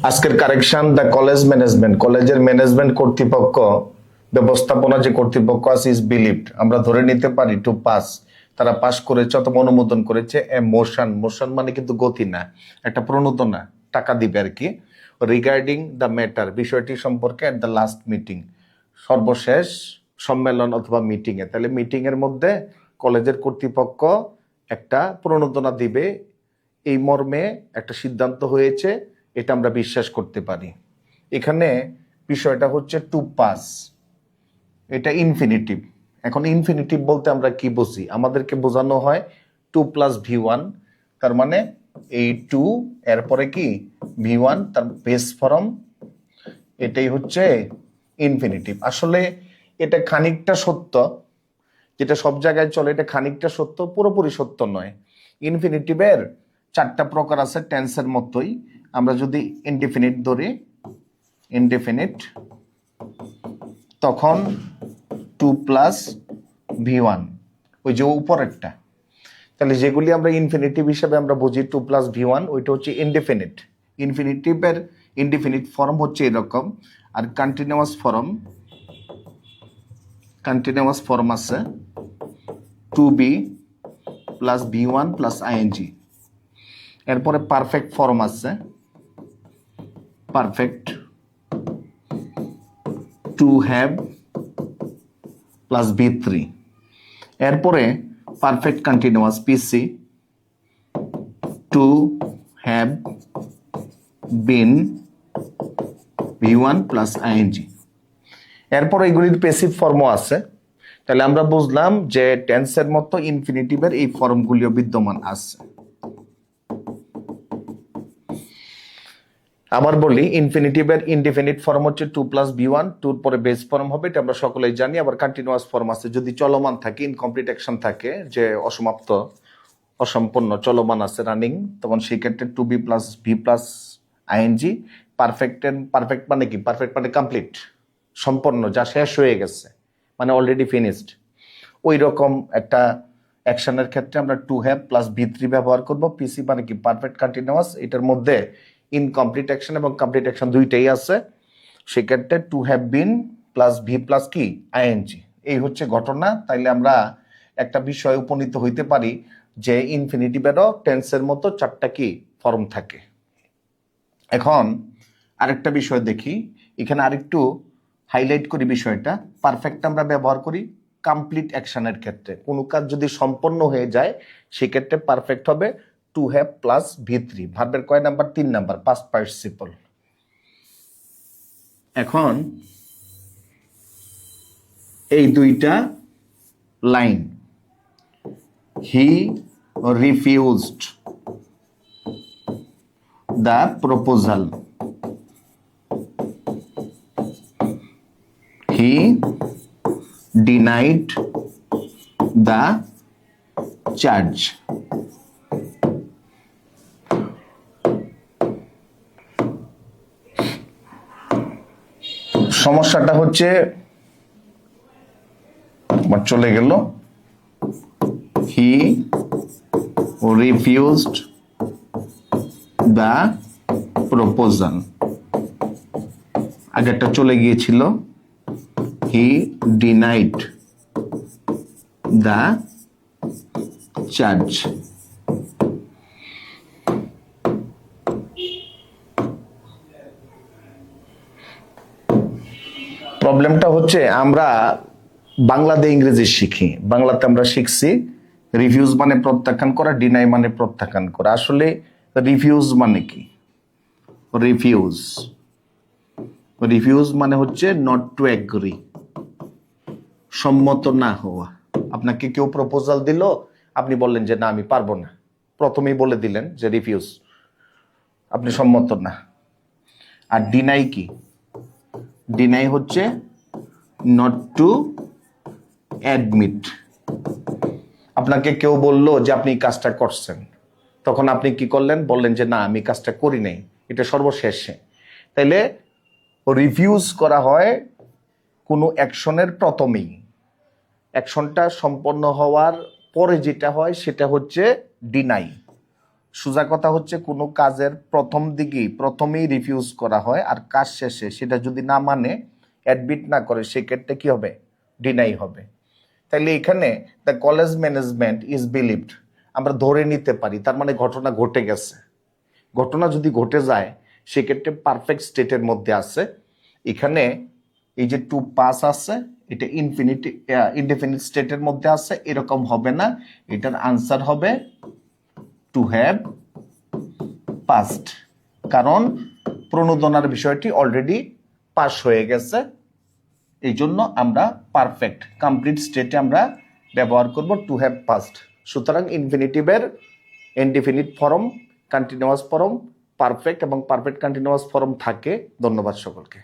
আজকের correction the college management, কলেজের management কর্তৃপক্ষ, ব্যবস্থাপনা যে কর্তৃপক্ষ আছে ইজ বিলিভড, আমরা ধরে নিতে পারি টু পাস, তারা পাস করেছে অথবা অনুমোদন করেছে এ মোশন, মোশন মানে কিন্তু গতি না, একটা প্রণোদনা, টাকা দিবে আর কি, রিগার্ডিং দ্য ম্যাটার, বিষয়টি সম্পর্কে এট দ্য লাস্ট মিটিং, সর্বশেষ সম্মেলন অথবা মিটিংয়ে। তাহলে মিটিংয়ের মধ্যে কলেজের কর্তৃপক্ষ একটা প্রণোদনা দিবে, এই মর্মে একটা সিদ্ধান্ত হয়েছে, এটা আমরা বিশ্বাস করতে পারি। এখানে বিষয়টা হচ্ছে টু পাস, এটা ইনফিনিটিভ। এখন ইনফিনিটিভ বলতে আমরা কি বুঝি? আমাদেরকে বোঝানো হয় টু প্লাস ভি ওয়ান, তার মানে এই টু এরপরে কি ভি ওয়ান, তার বেস ফর্ম, এটাই হচ্ছে ইনফিনিটিভ। আসলে এটা খানিকটা সত্য, যেটা সব জায়গায় চলে, এটা খানিকটা সত্য, পুরোপুরি সত্য নয়। ইনফিনিটিভের চারটা প্রকার আছে টেন্সের মতোই। আমরা যদি ইনডিফিনিট ধরি, ইনডিফিনিট, তখন টু প্লাস ভি ওয়ান, ওই যে উপরেরটা। তাহলে যেগুলি আমরা ইনফিনিটিভ হিসাবে আমরা বুঝি টু প্লাস ভি ওয়ান, ওইটা হচ্ছে ইনডিফিনিট। ইনফিনিটিভের ইনডিফিনিট ফর্ম হচ্ছে এরকম, আর কন্টিনিউয়াস ফর্ম আছে to be plus V one plus ING. এরপরে পারফেক্ট ফর্ম আছে, perfect to have plus V three. এরপরে perfect continuous PC, to have been V one plus ING. এরপর এগুলির প্যাসিভ ফর্মও আছে। তাহলে আমরা বুঝলাম যে টেন্সের মতো ইনফিনিটিভের এই ফর্মগুলিও বিদ্যমান আছে। আবার বলি, ইনফিনিটিভের ইনডিফিনিট ফর্ম হচ্ছে টু প্লাস ভি ওয়ান, টুর পরে বেস ফর্ম হবে, এটা আমরা সকলেই জানি। আবার কন্টিনিউয়াস ফর্ম আছে, যদি চলমান থাকে, ইনকমপ্লিট অ্যাকশন থাকে, যে অসমাপ্ত, অসম্পূর্ণ, চলমান আছে, রানিং, তখন সেই ক্ষেত্রে to be plus V plus ING. Perfect মানে কি? পারফেক্ট মানে কমপ্লিট, সম্পন্ন, যা শেষ হয়ে গেছে, মানে অলরেডি ফিনিশড। ওই রকম একটা অ্যাকশনের ক্ষেত্রে আমরা two have plus V three ব্যবহার করব। পিসি মানে কি? পারফেক্ট কন্টিনিউয়াস, এটার মধ্যে ইনকমপ্লিট অ্যাকশন এবং কমপ্লিট অ্যাকশন দুইটাই আছে, সেক্ষেত্রে two have been plus V plus কি আইএনজি। এই হচ্ছে ঘটনা। তাইলে আমরা একটা বিষয় উপনীত হইতে পারি যে ইনফিনিটিভেরও টেন্সের মতো চারটা কি ফর্ম থাকে। এখন আরেকটা বিষয় দেখি, এখানে আরেকটু হাইলাইট করি বিষয়টা। পারফেক্ট আমরা ব্যবহার করি কমপ্লিট অ্যাকশনের ক্ষেত্রে, কোনো কাজ যদি সম্পন্ন হয়ে যায় সেক্ষেত্রে পারফেক্ট হবে two have plus V three. ভার্বের কয় নাম্বার? 3 number, past participle. এখন এই দুইটা line, he refused the proposal, he denied the charge. সমস্যাটা হচ্ছে, চলে গেল, হি রিফিউজড দ্য প্রপোজাল, আগেরটা চলে গিয়েছিল, হি ডিনাইড দ্য চার্জ। প্রবলেমটা হচ্ছে আমরা বাংলাতে ইংরেজি শিখি, বাংলাতে আমরা শিখছি রিফিউজ মানে প্রত্যাখ্যান করা, ডিনাই মানে প্রত্যাখ্যান করা। আসলে রিফিউজ মানে কি? রিফিউজ মানে হচ্ছে নট টু এগ্রি, সম্মত না হওয়া। আপনাকে কেউ প্রপোজাল দিল, আপনি বললেন যে না আমি পারবো না, প্রথমেই বলে দিলেন যে রিফিউজ, আপনি সম্মত না। আর ডিনাই কি? ডিনাই হচ্ছে নট টু অ্যাডমিট। আপনাকে কেউ বলল যে আপনি কাজটা করছেন, তখন আপনি কি করলেন? বললেন যে না আমি কাজটা করি নাই, এটা সর্বশেষে। তাইলে রিফিউজ করা হয় কোনো অ্যাকশনের প্রথমেই, অ্যাকশনটা সম্পন্ন হওয়ার পরে যেটা হয় সেটা হচ্ছে ডিনাই, সোজা কথা হচ্ছে কোনো কাজের প্রথমেই রিফিউজ করা হয়, আর কাজ শেষে সেটা যদি না মানে, অ্যাডমিট না করে, সেক্ষেত্রে কি হবে? ডিনাই হবে। তাইলে এখানে the college management is believed আমরা ধরে নিতে পারি, তার মানে ঘটনা ঘটে গেছে। ঘটনা যদি ঘটে যায় সেক্ষেত্রে পারফেক্ট স্টেটের মধ্যে আছে। এখানে এই যে টু পাস আছে, এটা ইনডেফিনিট স্টেটের মধ্যে আছে, এরকম হবে না। এটার আনসার হবে টু হ্যাভ পাস্ট, কারণ প্রণোদনার বিষয়টি অলরেডি পাস হয়ে গেছে। এই জন্য আমরা পারফেক্ট কমপ্লিট স্টেটে আমরা ব্যবহার করব টু হ্যাভ পাস্ট। সুতরাং ইনফিনিটিভের indefinite form, continuous form, perfect এবং পারফেক্ট কন্টিনিউয়াস ফর্ম থাকে। ধন্যবাদ সকলকে।